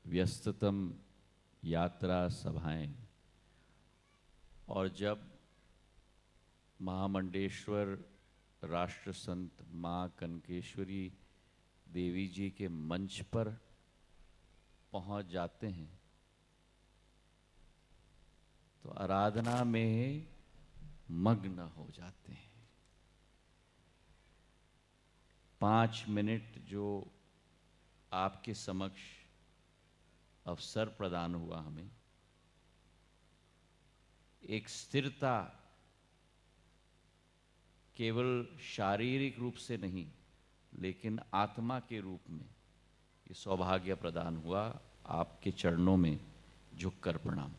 व्यस्ततम यात्रा सभाएं, और जब महामंडलेश्वर राष्ट्र संत माँ कनकेश्वरी देवी जी के मंच पर पहुंच जाते हैं तो आराधना में मग्न हो जाते हैं। 5 मिनट जो आपके समक्ष अवसर प्रदान हुआ हमें, एक स्थिरता केवल शारीरिक रूप से नहीं लेकिन आत्मा के रूप में ये सौभाग्य प्रदान हुआ। आपके चरणों में झुककर प्रणाम।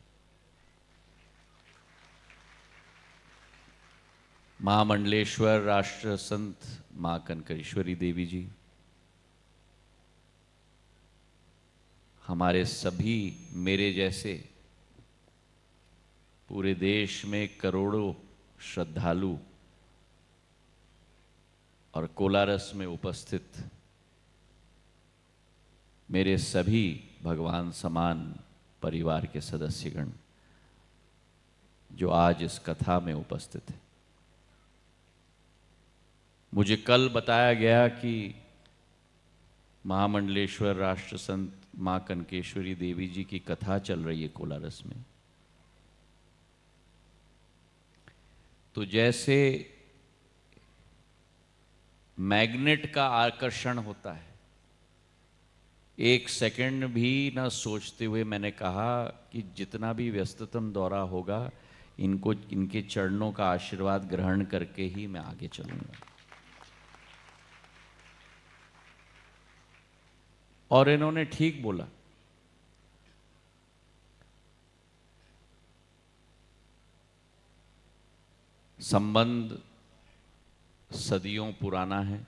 महामंडलेश्वर राष्ट्र संत माँ कनकेश्वरी देवी जी हमारे सभी, मेरे जैसे पूरे देश में करोड़ों श्रद्धालु और कोलारस में उपस्थित मेरे सभी भगवान समान परिवार के सदस्यगण जो आज इस कथा में उपस्थित हैं। मुझे कल बताया गया कि महामंडलेश्वर राष्ट्र संत माँ कनकेश्वरी देवी जी की कथा चल रही है कोलारस में। तो जैसे मैग्नेट का आकर्षण होता है, एक सेकंड भी न सोचते हुए मैंने कहा कि जितना भी व्यस्ततम दौरा होगा इनको, इनके चरणों का आशीर्वाद ग्रहण करके ही मैं आगे चलूंगा। और इन्होंने ठीक बोला। संबंध सदियों पुराना है।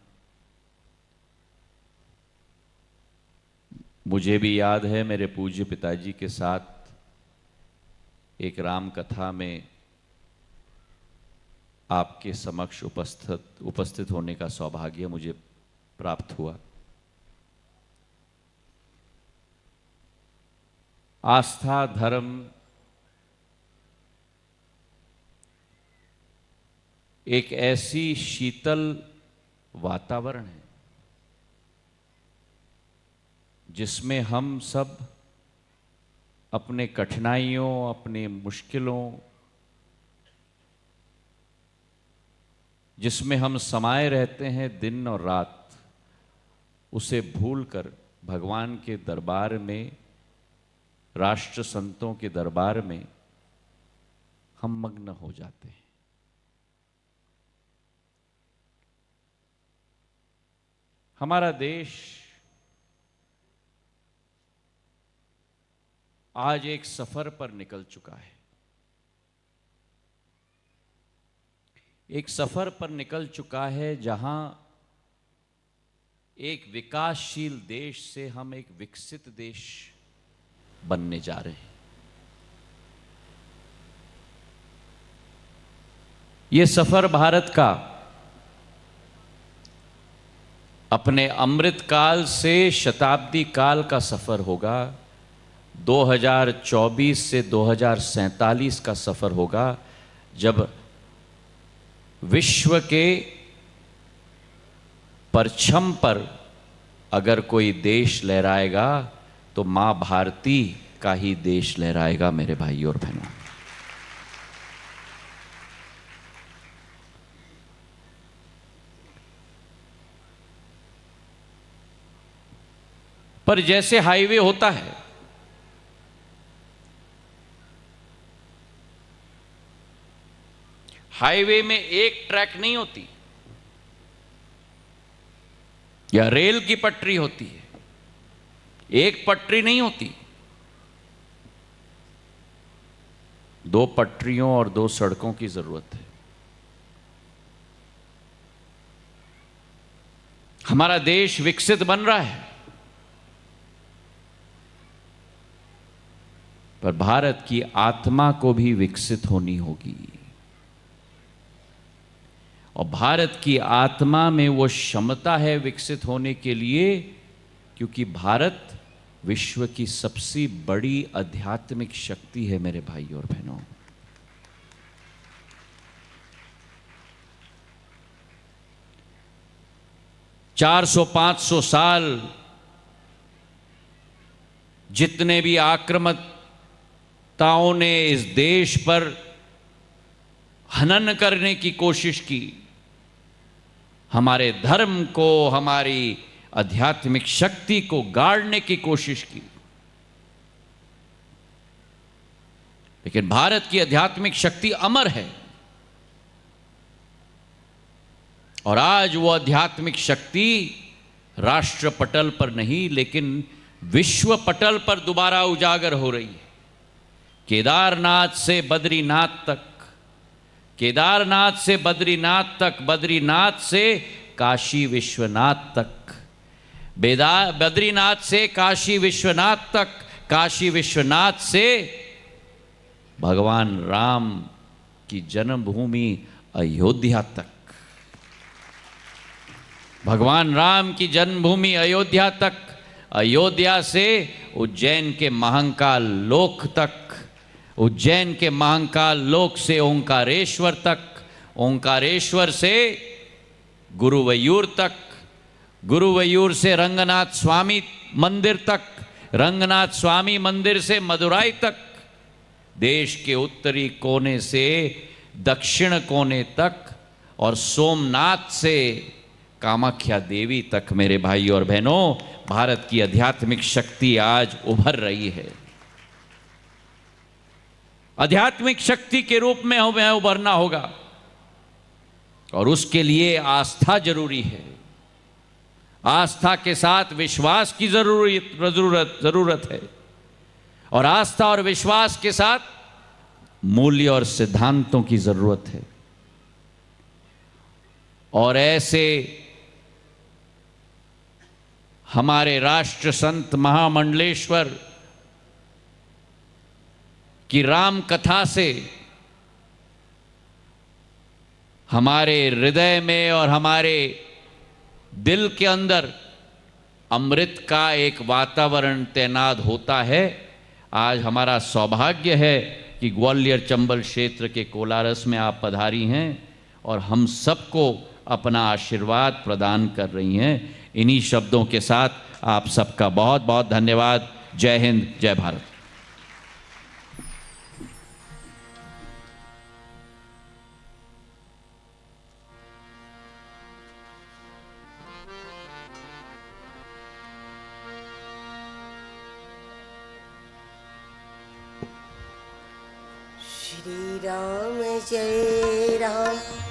मुझे भी याद है मेरे पूज्य पिताजी के साथ एक राम कथा में आपके समक्ष उपस्थित होने का सौभाग्य मुझे प्राप्त हुआ। आस्था, धर्म एक ऐसी शीतल वातावरण है जिसमें हम सब अपने कठिनाइयों, अपने मुश्किलों, जिसमें हम समाये रहते हैं दिन और रात, उसे भूलकर भगवान के दरबार में, राष्ट्र संतों के दरबार में हम मग्न हो जाते हैं। हमारा देश आज एक सफर पर निकल चुका है। एक सफर पर निकल चुका है जहां एक विकासशील देश से हम एक विकसित देश बनने जा रहे हैं। ये सफर भारत का अपने अमृत काल से शताब्दी काल का सफर होगा। 2024 से 2047 का सफर होगा, जब विश्व के परचम पर अगर कोई देश लहराएगा तो मां भारती का ही देश लहराएगा। मेरे भाई और बहनों, पर जैसे हाईवे होता है, हाईवे में एक ट्रैक नहीं होती या रेल की पटरी होती है, एक पटरी नहीं होती। 2 पटरियों और 2 सड़कों की जरूरत है। हमारा देश विकसित बन रहा है, पर भारत की आत्मा को भी विकसित होनी होगी। और भारत की आत्मा में वो क्षमता है विकसित होने के लिए, क्योंकि भारत विश्व की सबसे बड़ी आध्यात्मिक शक्ति है मेरे भाई और बहनों। चार सौ 500 साल जितने भी आक्रामकताओं ने इस देश पर हनन करने की कोशिश की, हमारे धर्म को, हमारी आध्यात्मिक शक्ति को गाड़ने की कोशिश की, लेकिन भारत की आध्यात्मिक शक्ति अमर है। और आज वो आध्यात्मिक शक्ति राष्ट्र पटल पर नहीं लेकिन विश्व पटल पर दोबारा उजागर हो रही है। केदारनाथ से बद्रीनाथ तक, केदारनाथ से बद्रीनाथ तक, बद्रीनाथ से काशी विश्वनाथ तक, बद्रीनाथ से काशी विश्वनाथ तक, काशी विश्वनाथ से भगवान राम की जन्मभूमि अयोध्या तक, भगवान राम की जन्मभूमि अयोध्या तक, अयोध्या से उज्जैन के महंकाल लोक तक, उज्जैन के महंकाल लोक से ओंकारेश्वर तक, ओंकारेश्वर से गुरुवयूर तक, गुरुवयूर से रंगनाथ स्वामी मंदिर तक, रंगनाथ स्वामी मंदिर से मदुराई तक, देश के उत्तरी कोने से दक्षिण कोने तक, और सोमनाथ से कामाख्या देवी तक मेरे भाई और बहनों भारत की आध्यात्मिक शक्ति आज उभर रही है। आध्यात्मिक शक्ति के रूप में हमें उभरना होगा और उसके लिए आस्था जरूरी है। आस्था के साथ विश्वास की जरूरत है और आस्था और विश्वास के साथ मूल्य और सिद्धांतों की जरूरत है। और ऐसे हमारे राष्ट्र संत महामंडलेश्वर की राम कथा से हमारे हृदय में और हमारे दिल के अंदर अमृत का एक वातावरण तैनात होता है। आज हमारा सौभाग्य है कि ग्वालियर चंबल क्षेत्र के कोलारस में आप पधारी हैं और हम सबको अपना आशीर्वाद प्रदान कर रही हैं। इन्हीं शब्दों के साथ आप सबका बहुत बहुत धन्यवाद। जय हिंद, जय भारत। श्री राम जय राम